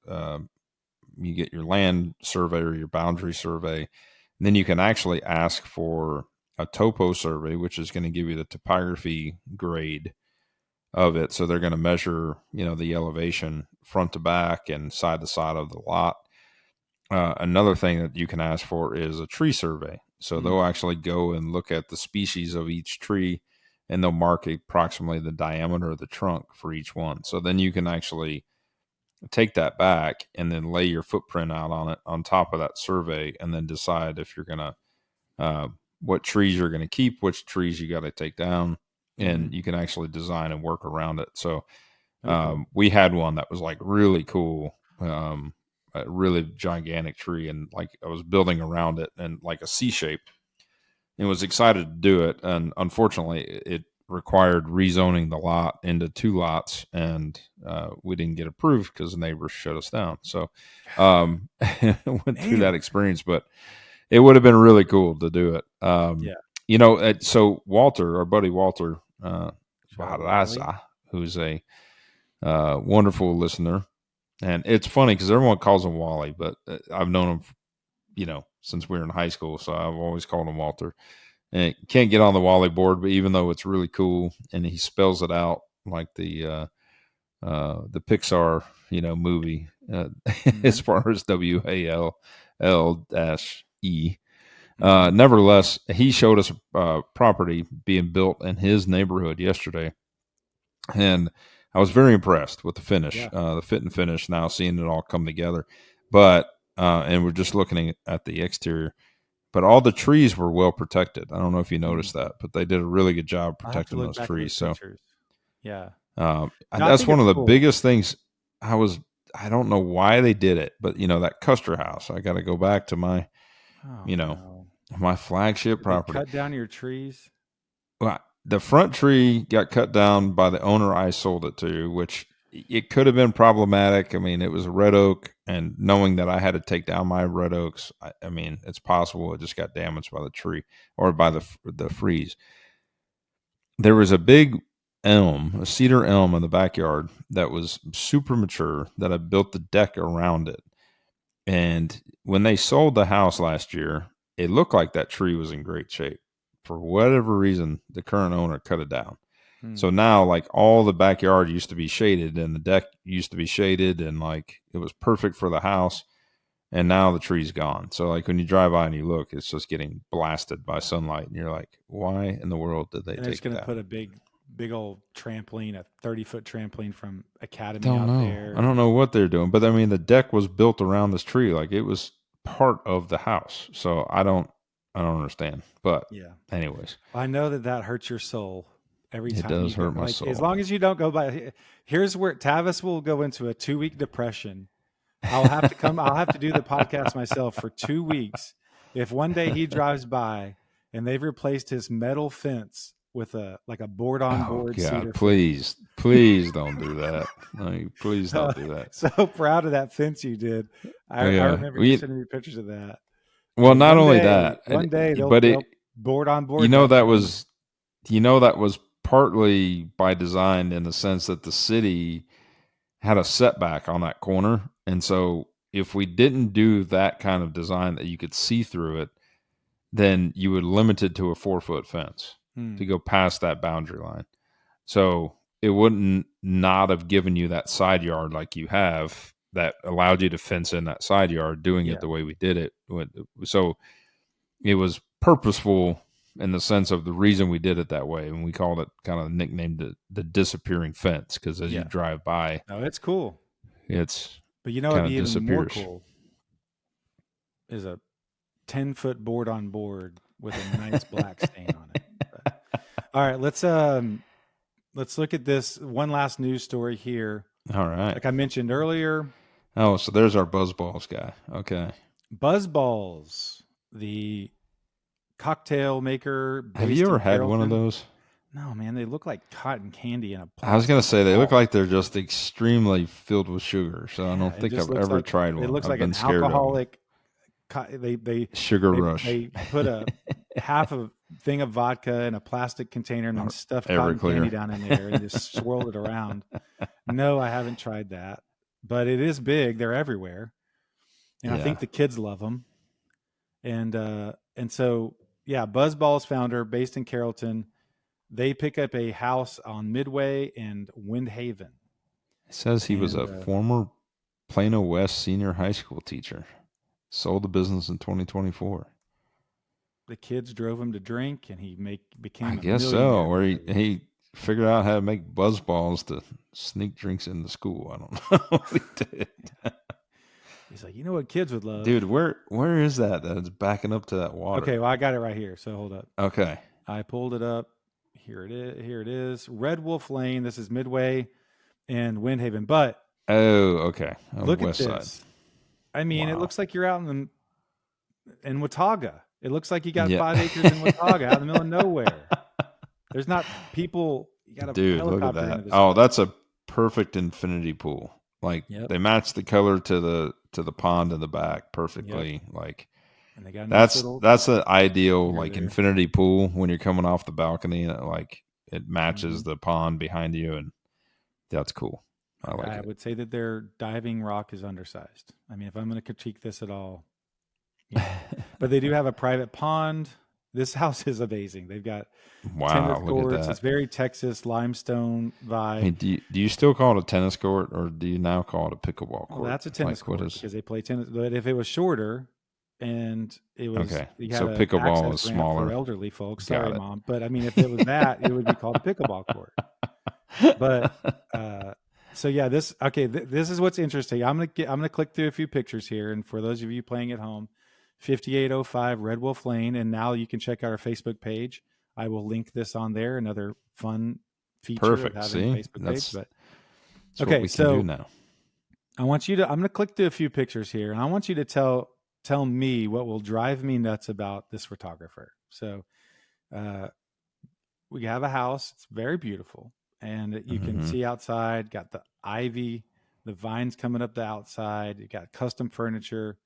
your land survey or your boundary survey, and then you can actually ask for a topo survey, which is going to give you the topography grade of it. So they're going to measure, the elevation front to back and side to side of the lot. Another thing that you can ask for is a tree survey. So they'll actually go and look at the species of each tree, and they'll mark approximately the diameter of the trunk for each one. So then you can actually take that back and then lay your footprint out on it on top of that survey, and then decide if you're going to, what trees you're going to keep, which trees you got to take down, and you can actually design and work around it. So we had one that was like really cool, a really gigantic tree, and like I was building around it and like a C shape, and was excited to do it. And unfortunately it required rezoning the lot into 2 lots, and we didn't get approved because the neighbors shut us down. So went through that experience, but it would have been really cool to do it. So Walter, our buddy Walter Barraza, who's a wonderful listener, and it's funny because everyone calls him Wally, but I've known him, since we were in high school, so I've always called him Walter. And can't get on the Wally board, but even though it's really cool, and he spells it out like the Pixar, movie, as far as WALL-E. Nevertheless, he showed us a property being built in his neighborhood yesterday, and I was very impressed with the finish, the fit and finish. Now seeing it all come together, but and we're just looking at the exterior. But all the trees were well protected. I don't know if you noticed that, but they did a really good job protecting those trees. So, that's one of the biggest things. I don't know why they did it, but that Custer house, I got to go back to my, my flagship property. Cut down your trees. Well, the front tree got cut down by the owner I sold it to, which it could have been problematic. I mean, it was a red oak, and knowing that I had to take down my red oaks, I mean, it's possible it just got damaged by the tree or by the freeze. There was a big elm, a cedar elm in the backyard that was super mature that I built the deck around it. And when they sold the house last year, it looked like that tree was in great shape. For whatever reason, the current owner cut it down. So now, like, all the backyard used to be shaded, and the deck used to be shaded, and like it was perfect for the house. And now the tree's gone. So like when you drive by and you look, it's just getting blasted by sunlight, and you're like, why in the world did they take that? They're just going to put a big old trampoline, a 30-foot trampoline from Academy there. I don't know what they're doing, but I mean, the deck was built around this tree, like it was part of the house. So I don't understand. But anyways, I know that hurts your soul. Every time it does hurt my soul. As long as you don't go by, here's where Tavis will go into a 2-week depression. I'll have to do the podcast myself for 2 weeks. If one day he drives by and they've replaced his metal fence with a board on board cedar please don't do that. Please don't do that. So proud of that fence you did. I remember you sending me pictures of that. Well, and not only that, one day they'll board on board. That was partly by design, in the sense that the city had a setback on that corner. And so if we didn't do that kind of design that you could see through it, then you would limit it to a 4-foot fence. to go past that boundary line. So it wouldn't not have given you that side yard like you have that allowed you to fence in that side yard doing it the way we did it. So it was purposeful in the sense of the reason we did it that way. And we called it, kind of nicknamed the disappearing fence, because as you drive by. Oh, it's cool. But you know what'd be even more cool is a 10-foot board on board with a nice black stain on it. But, all right, let's look at this one last news story here. All right. Like I mentioned earlier. Oh, so there's our Buzzballs guy. Okay. Buzzballs, the cocktail maker. Have you ever had one of those? No, man. They look like cotton candy in a plastic. I was going to say, they look like they're just extremely filled with sugar. So I don't think I've ever tried one. It looks like an alcoholic. They sugar rush. They put a half a thing of vodka in a plastic container and then stuffed cotton candy down in there and just swirled it around. No, I haven't tried that, but it is big. They're everywhere, and I think the kids love them. And so Buzzballs founder, based in Carrollton, they pick up a house on Midway and Windhaven. It says he was a former Plano West senior high school teacher. Sold the business in 2024. The kids drove him to drink, and he became. I guess so. Or he figured out how to make Buzzballs to sneak drinks into school. I don't know what he did. He's like, you know what kids would love, dude. Where is that? That's backing up to that water. Okay, well I got it right here. So hold up. Okay, I pulled it up. Here it is. Red Wolf Lane. This is Midway and Windhaven. But okay. Look at this. Side. I mean, it looks like you're out in Watauga. It looks like you got 5 acres in Watauga, out in the middle of nowhere. There's not people. You got a helicopter. Look at that. That's a perfect infinity pool. Like they match the color to the pond in the back perfectly. Yep. Like and they got that's the ideal like there. Infinity pool when you're coming off the balcony. Like it matches the pond behind you, and that's cool. I would say that their diving rock is undersized. I mean, if I'm going to critique this at all, but they do have a private pond. This house is amazing. They've got tennis courts. It's very Texas limestone vibe. I mean, do you still call it a tennis court, or do you now call it a pickleball court? Well, that's a tennis court because they play tennis. But if it was shorter and it was so pickleball is smaller for elderly folks. Sorry, Mom, but I mean, if it was that, it would be called a pickleball court. But so this is what's interesting. I'm gonna click through a few pictures here, and for those of you playing at home, 5805 Red Wolf Lane, and now you can check out our Facebook page. I will link this on there. Another fun feature of having a Facebook page. But that's what we can do now. I want you to. I'm going to click through a few pictures here, and I want you to tell me what will drive me nuts about this photographer. So, we have a house. It's very beautiful, and you can see outside. Got the ivy, the vines coming up the outside. You got custom furniture.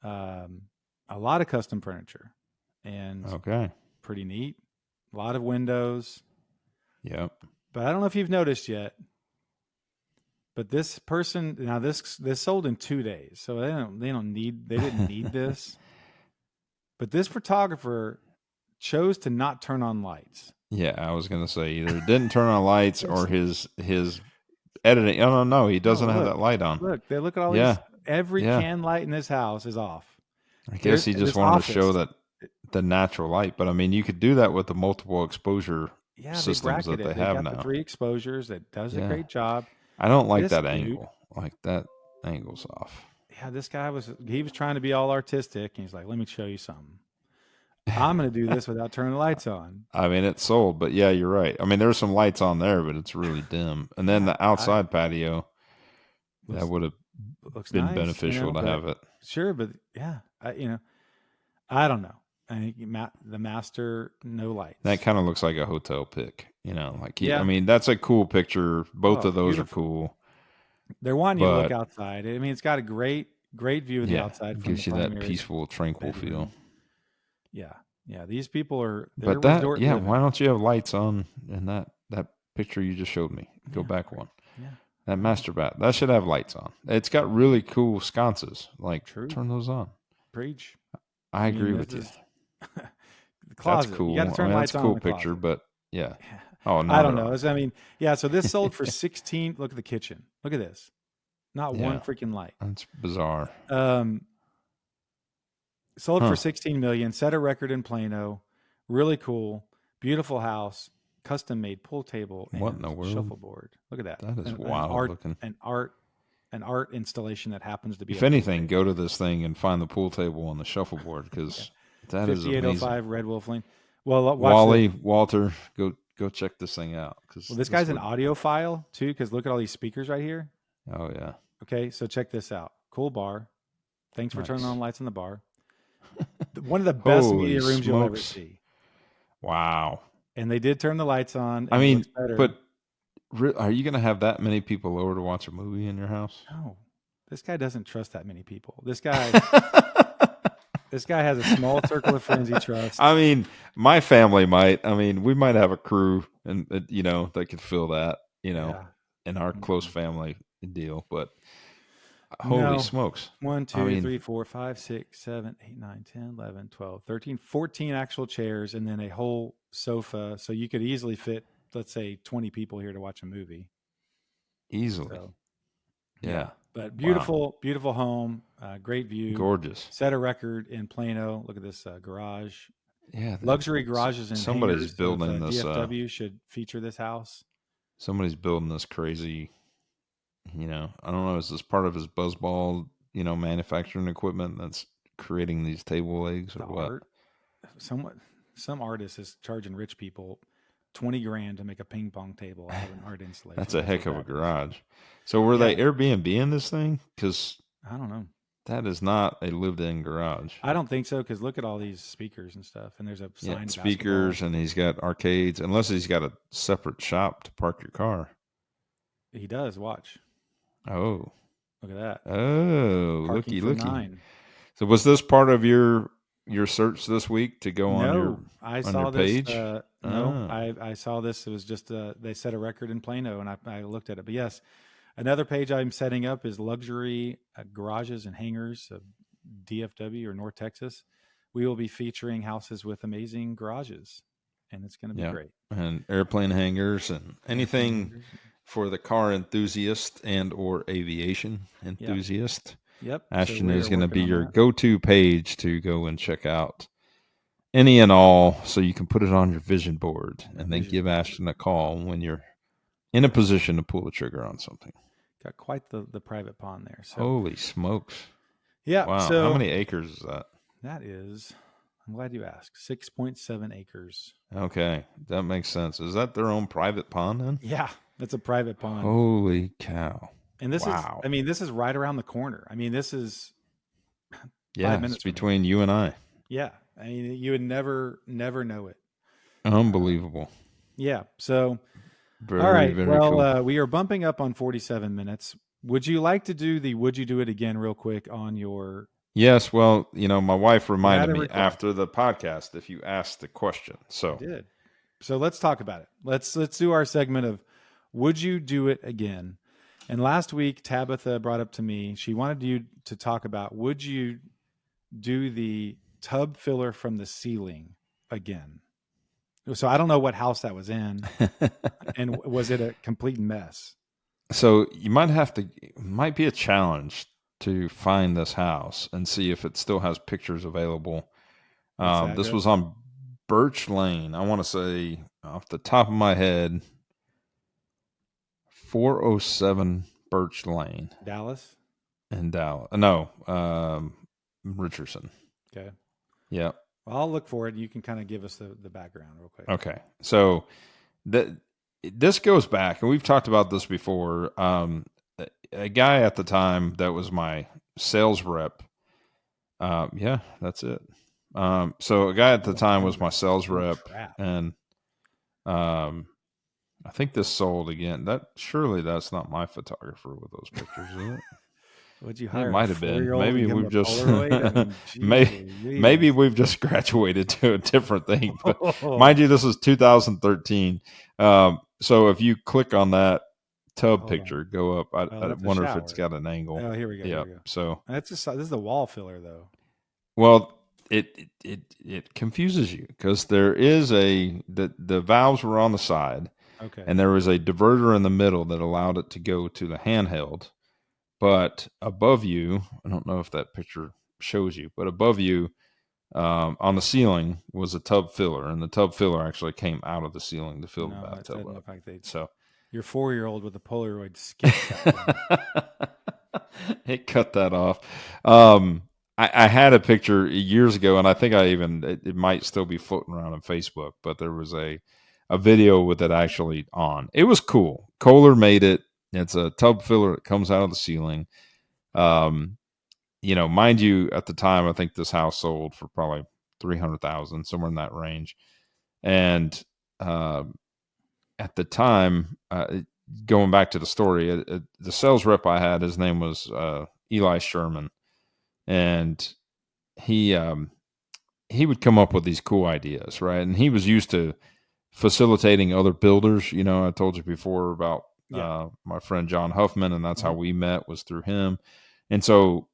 A lot of custom furniture, and pretty neat. A lot of windows. Yep. But I don't know if you've noticed yet, but this person now this sold in 2 days, so they didn't need this. But this photographer chose to not turn on lights. Yeah, I was gonna say either didn't turn on lights or his editing. Oh no, he doesn't have that light on. Look at all these. Every can light in this house is off. I guess he just wanted to show that the natural light, but I mean, you could do that with the multiple exposure systems that they have now. The 3 exposures that does a great job. I don't like that angle. Like that angle's off. Yeah, this guy was trying to be all artistic, and he's like, "Let me show you something. I'm going to do this without turning the lights on." I mean, it's sold, but yeah, you're right. I mean, there's some lights on there, but it's really dim. And then the outside patio, that would have been nice, beneficial to have it. Sure, but I don't know. I think the master, no lights. That kind of looks like a hotel pic, I mean, that's a cool picture. Both of those are cool. They're wanting you to look outside. I mean, it's got a great view of the outside. Gives you that peaceful, tranquil feel. Yeah. These people are. But why don't you have lights on in that picture you just showed me? Go back one. Yeah. That master bath, that should have lights on. It's got really cool sconces. Like, turn those on. Preach. I agree with you. The closet. That's cool. You got to turn lights that's a on cool in the picture, closet. but yeah. Oh, no. I don't know. So this sold for 16. Look at the kitchen. Look at this. Not one freaking light. That's bizarre. Sold for 16 million. Set a record in Plano. Really cool. Beautiful house. Custom made pool table and what in the world? Shuffleboard. Look at that. That is wild looking. An art installation that happens to be. If anything, go to this thing and find the pool table and the shuffleboard because that is amazing. 5805 Red Wolf Lane. Well, Walter, go check this thing out. Well, this guy's an audiophile too, because look at all these speakers right here. Oh yeah. Okay, so check this out. Cool bar. Thanks for turning on lights in the bar. One of the best media rooms you'll ever see. Wow. And they did turn the lights on. I mean, but are you going to have that many people over to watch a movie in your house? No. This guy doesn't trust that many people. This guy has a small circle of friends he trusts. I mean, my family might. I mean, we might have a crew and that could fill that, in our close family deal, but holy smokes. 1, 2, 3, 4, 5, 6, 7, 8, 9, 10, 11, 12, 13, 14 actual chairs and then a whole sofa. So you could easily fit, let's say, 20 people here to watch a movie. Easily. So, yeah. But beautiful, beautiful home. Great view. Gorgeous. Set a record in Plano. Look at this garage. Yeah. Luxury garages and somebody's building this. DFW should feature this house. Somebody's building this crazy, I don't know, is this part of his buzzball, manufacturing equipment that's creating these table legs or what? Some artist is charging rich people $20,000 to make a ping pong table out of an art installation. That's a heck of a garage. So were they Airbnb in this thing? Because I don't know. That is not a lived-in garage. I don't think so, because look at all these speakers and stuff, and there's a sign. Speakers, and he's got arcades. Unless he's got a separate shop to park your car. He does. Watch. Oh, look at that. Oh, looky. So was this part of your search this week to go on your page? I saw this. It was just they set a record in Plano, and I looked at it. But yes. Another page I'm setting up is luxury garages and hangars of DFW or North Texas. We will be featuring houses with amazing garages, and it's going to be great. And airplane hangars and anything for the car enthusiast and or aviation enthusiast. Yep. Ashton is going to be your go-to page to go and check out any and all, so you can put it on your vision board and then give Ashton a call when you're in a position to pull the trigger on something. Got quite the private pond there. So. Holy smokes. Yeah. Wow. So how many acres is that? That is, I'm glad you asked, 6.7 acres. Okay. That makes sense. Is that their own private pond then? Yeah. That's a private pond. Holy cow. And this is right around the corner. I mean, this is 5 minutes between you and I. Yeah. I mean, you would never know it. Unbelievable. Yeah. So, very, all right. very well, cool. We are bumping up on 47 minutes. Would you like to do the Would You Do It Again real quick on your... Yes. Well, my wife reminded me after the podcast if you asked the question. So I did. So let's talk about it. Let's do our segment of Would You Do It Again? And last week, Tabitha brought up to me, she wanted you to talk about, would you do the tub filler from the ceiling again? So I don't know what house that was in. And was it a complete mess? So you might be a challenge to find this house and see if it still has pictures available. This was on Birch Lane. I want to say off the top of my head, 407 Birch Lane. Dallas? In Dallas. No, Richardson. Okay. Yeah. Well, I'll look for it. You can kind of give us the background real quick. Okay. So this goes back, and we've talked about this before. A guy at the time that was my sales rep. Yeah, that's it. So a guy at the time was my sales rep, and I think this sold again. That's not my photographer with those pictures, is it? Would you hire? It might have been. Maybe we've just maybe we've just graduated to a different thing. But mind you, this is 2013. So if you click on that tub picture, go up. I wonder if it's got an angle. Oh, here we go. Yeah. Here we go. So this is the wall filler though. Well, it confuses you because there is the valves were on the side, okay, and there was a diverter in the middle that allowed it to go to the handheld. But above you, I don't know if that picture shows you, but above you, on the ceiling was a tub filler, and the tub filler actually came out of the ceiling to fill the bathtub up. Look like so your 4-year-old with a Polaroid skipped that. It cut that off. I had a picture years ago, and I think it might still be floating around on Facebook, but there was a video with it actually on. It was cool. Kohler made it. It's a tub filler that comes out of the ceiling. Mind you, at the time, I think this house sold for probably $300,000, somewhere in that range. And at the time, going back to the story, the sales rep I had, his name was Eli Sherman, and he would come up with these cool ideas, right? And he was used to facilitating other builders. I told you before about my friend John Huffman, and that's how we met, was through him. And so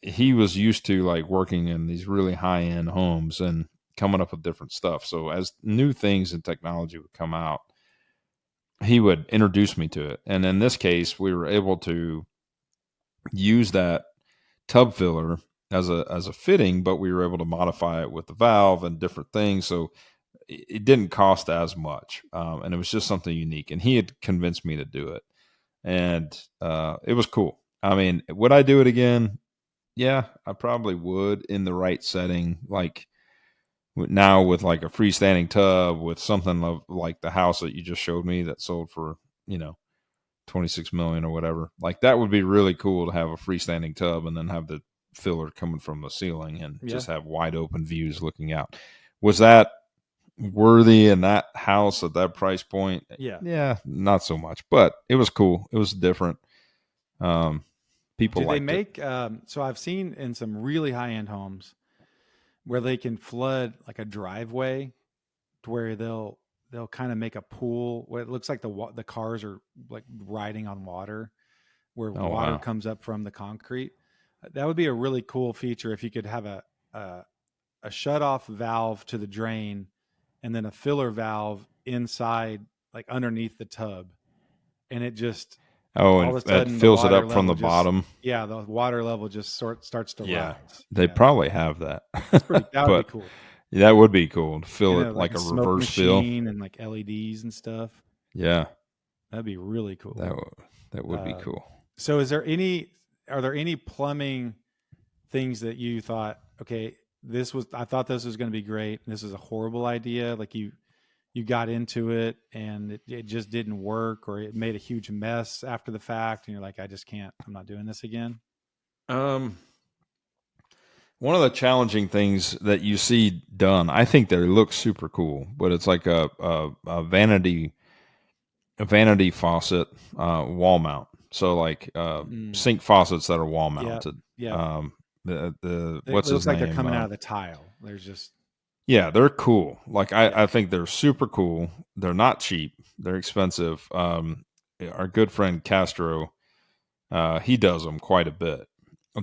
he was used to like working in these really high end homes and coming up with different stuff. So as new things and technology would come out, he would introduce me to it. And in this case, we were able to use that tub filler as a fitting, but we were able to modify it with the valve and different things. So it didn't cost as much. And it was just something unique. And he had convinced me to do it. And it was cool. I mean, would I do it again? Yeah, I probably would in the right setting. Like now with like a freestanding tub with something like the house that you just showed me that sold for, 26 million or whatever. Like that would be really cool to have a freestanding tub and then have the filler coming from the ceiling and just have wide open views looking out. Was that worthy in that house at that price point? Yeah, not so much, but it was cool. It was different. People do they liked make so I've seen in some really high-end homes where they can flood like a driveway to where they'll kind of make a pool where it looks like the cars are like riding on water, where water comes up from the concrete. That would be a really cool feature if you could have a shut off valve to the drain and then a filler valve inside, like underneath the tub, and it just all of a sudden, that fills it up from the bottom. Yeah, the water level just starts to rise. They probably have that. That would be cool. That would be cool to fill it like a reverse fill and like LEDs and stuff. Yeah, that'd be really cool. That would be cool. So, are there any plumbing things that you thought, okay, I thought this was going to be great, and this is a horrible idea? Like you got into it and it just didn't work, or it made a huge mess after the fact, and you're like, I'm not doing this again. One of the challenging things that you see done, I think they look super cool, but it's like a vanity faucet wall mount. So like sink faucets that are wall mounted. Yeah. What's his name? Like they're coming out of the tile. There's just they're cool. Like I think they're super cool. They're not cheap. They're expensive. Our good friend Castro, he does them quite a bit.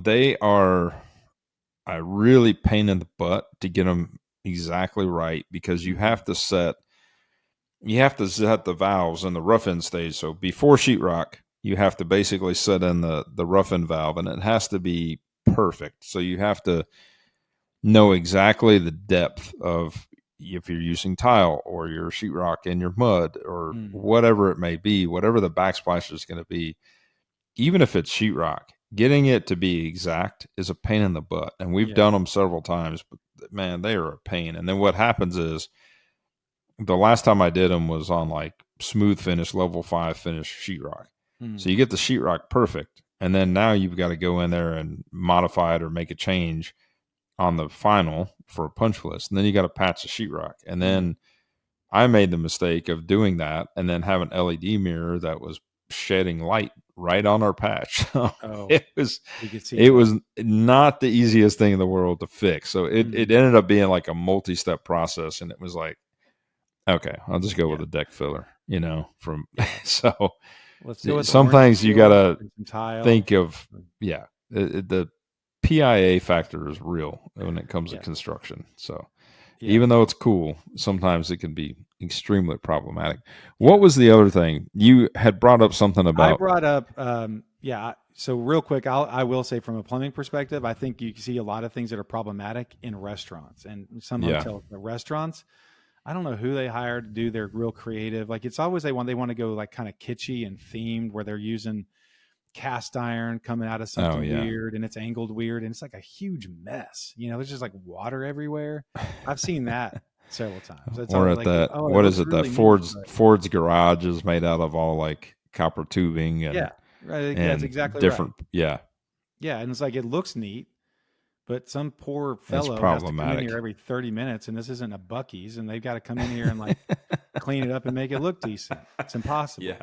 They are a really pain in the butt to get them exactly right, because you have to set the valves in the rough end stage. So before sheetrock, you have to basically set in the rough end valve, and it has to be perfect. So you have to know exactly the depth of, if you're using tile or your sheetrock in your mud or whatever it may be, whatever the backsplash is going to be, even if it's sheetrock, getting it to be exact is a pain in the butt. And we've done them several times, but man, they are a pain. And then what happens is, the last time I did them was on like smooth finish, level 5 finish sheetrock. So you get the sheetrock perfect, and then now you've got to go in there and modify it or make a change on the final for a punch list. And then you got to patch the sheetrock. And then I made the mistake of doing that and then have an LED mirror that was shedding light right on our patch. It was not the easiest thing in the world to fix. So it ended up being like a multi-step process, and it was like, okay, I'll just go with a deck filler, so some things you got to think of. The PIA factor is real when it comes to construction. So even though it's cool, sometimes it can be extremely problematic. What was the other thing? You had brought up something about. I brought up, so real quick, I will say from a plumbing perspective, I think you see a lot of things that are problematic in restaurants and some hotels. The restaurants, I don't know who they hired to do their real creative. Like it's always they want to go like kind of kitschy and themed where they're using cast iron coming out of something weird and it's angled weird and it's like a huge mess. There's just like water everywhere. I've seen that several times. It's or at like, that, what is it? Really that Ford's garage is made out of all like copper tubing and right. That's exactly different. Right. Yeah. And it's like it looks neat, but some poor fellow has to come in here every 30 minutes, and this isn't a Buc-ee's, and they've got to come in here and like clean it up and make it look decent. It's impossible.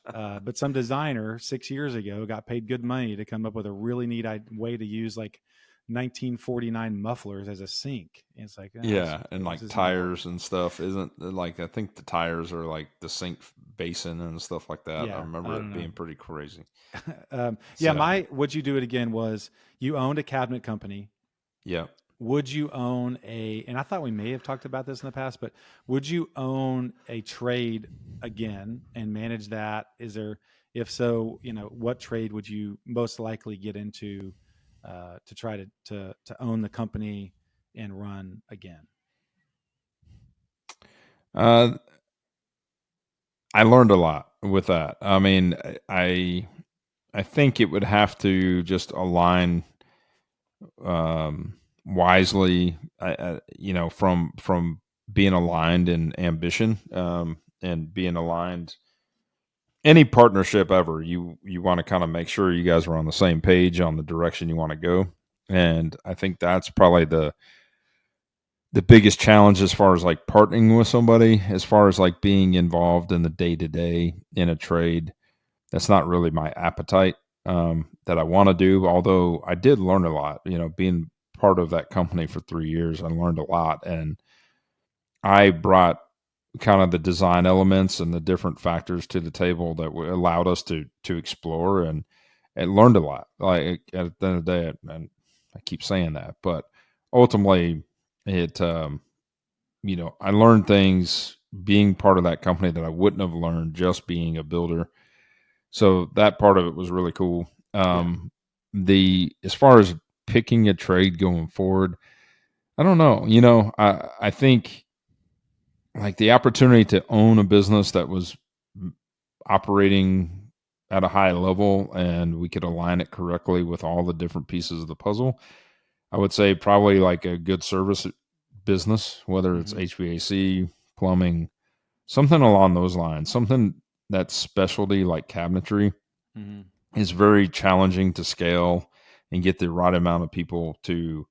But some designer 6 years ago got paid good money to come up with a really neat way to use like 1949 mufflers as a sink. And it's like, and like tires and stuff isn't like, I think the tires are like the sink basin and stuff like that. I remember it being pretty crazy. Would you do it again was you owned a cabinet company. Yeah. Would you own and I thought we may have talked about this in the past, but would you own a trade again and manage that? If so, what trade would you most likely get into to try to own the company and run again? I learned a lot with that. I mean, I think it would have to just align wisely, from being aligned in ambition and being aligned. Any partnership ever, you want to kind of make sure you guys are on the same page on the direction you want to go. And I think that's probably the biggest challenge as far as like partnering with somebody, as far as like being involved in the day to day in a trade. That's not really my appetite that I want to do. Although I did learn a lot, being part of that company for 3 years, I learned a lot, and I brought kind of the design elements and the different factors to the table that allowed us to explore and learned a lot. Like at the end of the day, and I keep saying that, but ultimately it, I learned things being part of that company that I wouldn't have learned just being a builder. So that part of it was really cool. As far as picking a trade going forward, I don't know. I think like the opportunity to own a business that was operating at a high level and we could align it correctly with all the different pieces of the puzzle. I would say probably like a good service business, whether it's HVAC, plumbing, something along those lines, something that's specialty like cabinetry is very challenging to scale and get the right amount of people to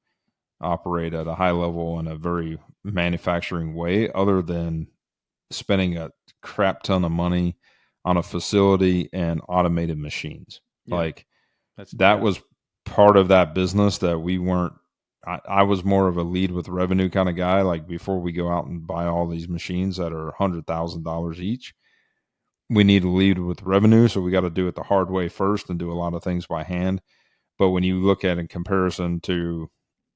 operate at a high level in a very manufacturing way, other than spending a crap ton of money on a facility and automated machines. Like that was part of that business that we weren't. I was more of a lead with revenue kind of guy. Like before we go out and buy all these machines that are $100,000 each, we need to lead with revenue. So we got to do it the hard way first and do a lot of things by hand. But when you look at in comparison to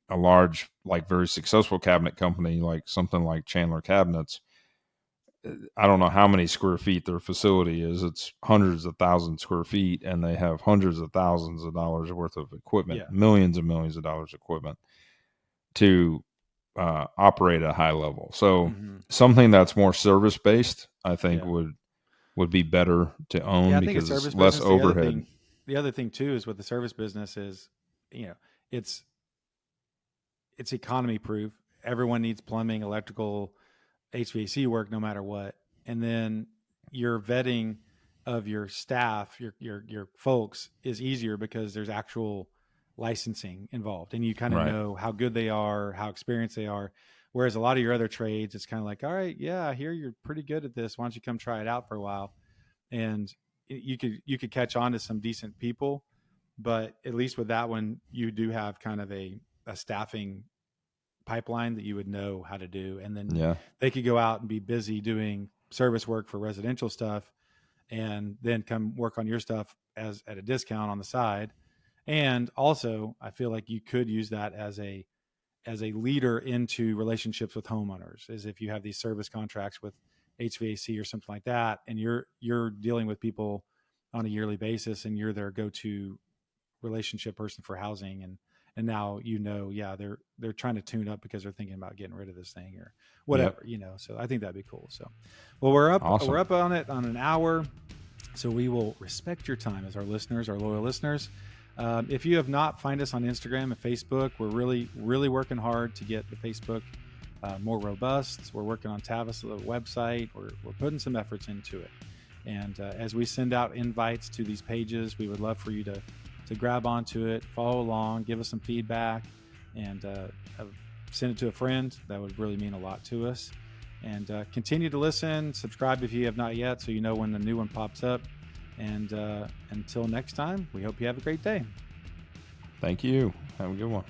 a large, like very successful cabinet company, like something like Chandler Cabinets, I don't know how many square feet their facility is. It's hundreds of thousands of square feet, and they have hundreds of thousands of dollars worth of equipment, millions and millions of dollars of equipment to operate at a high level. So something that's more service based, I think would be better to own because it's less overhead. The other thing too is with the service business is, it's economy proof. Everyone needs plumbing, electrical, HVAC work no matter what. And then your vetting of your staff, your folks is easier because there's actual licensing involved and you kind of know how good they are, how experienced they are. Whereas a lot of your other trades, it's kind of like, all right, I hear you're pretty good at this. Why don't you come try it out for a while? And you could catch on to some decent people, but at least with that one, you do have kind of a staffing pipeline that you would know how to do. And then they could go out and be busy doing service work for residential stuff and then come work on your stuff at a discount on the side. And also, I feel like you could use that as a leader into relationships with homeowners, is if you have these service contracts with HVAC or something like that, and you're dealing with people on a yearly basis, and you're their go-to relationship person for housing, and now they're trying to tune up because they're thinking about getting rid of this thing or whatever. So I think that'd be cool. So, well, we're up on it on an hour, so we will respect your time as our loyal listeners. If you have not, find us on Instagram and Facebook. We're really working hard to get the Facebook more robust. We're working on Tavis, the website. We're putting some efforts into it. And as we send out invites to these pages, we would love for you to grab onto it, follow along, give us some feedback, and send it to a friend. That would really mean a lot to us. And continue to listen, subscribe if you have not yet, so you know when the new one pops up. And until next time, we hope you have a great day. Thank you. Have a good one.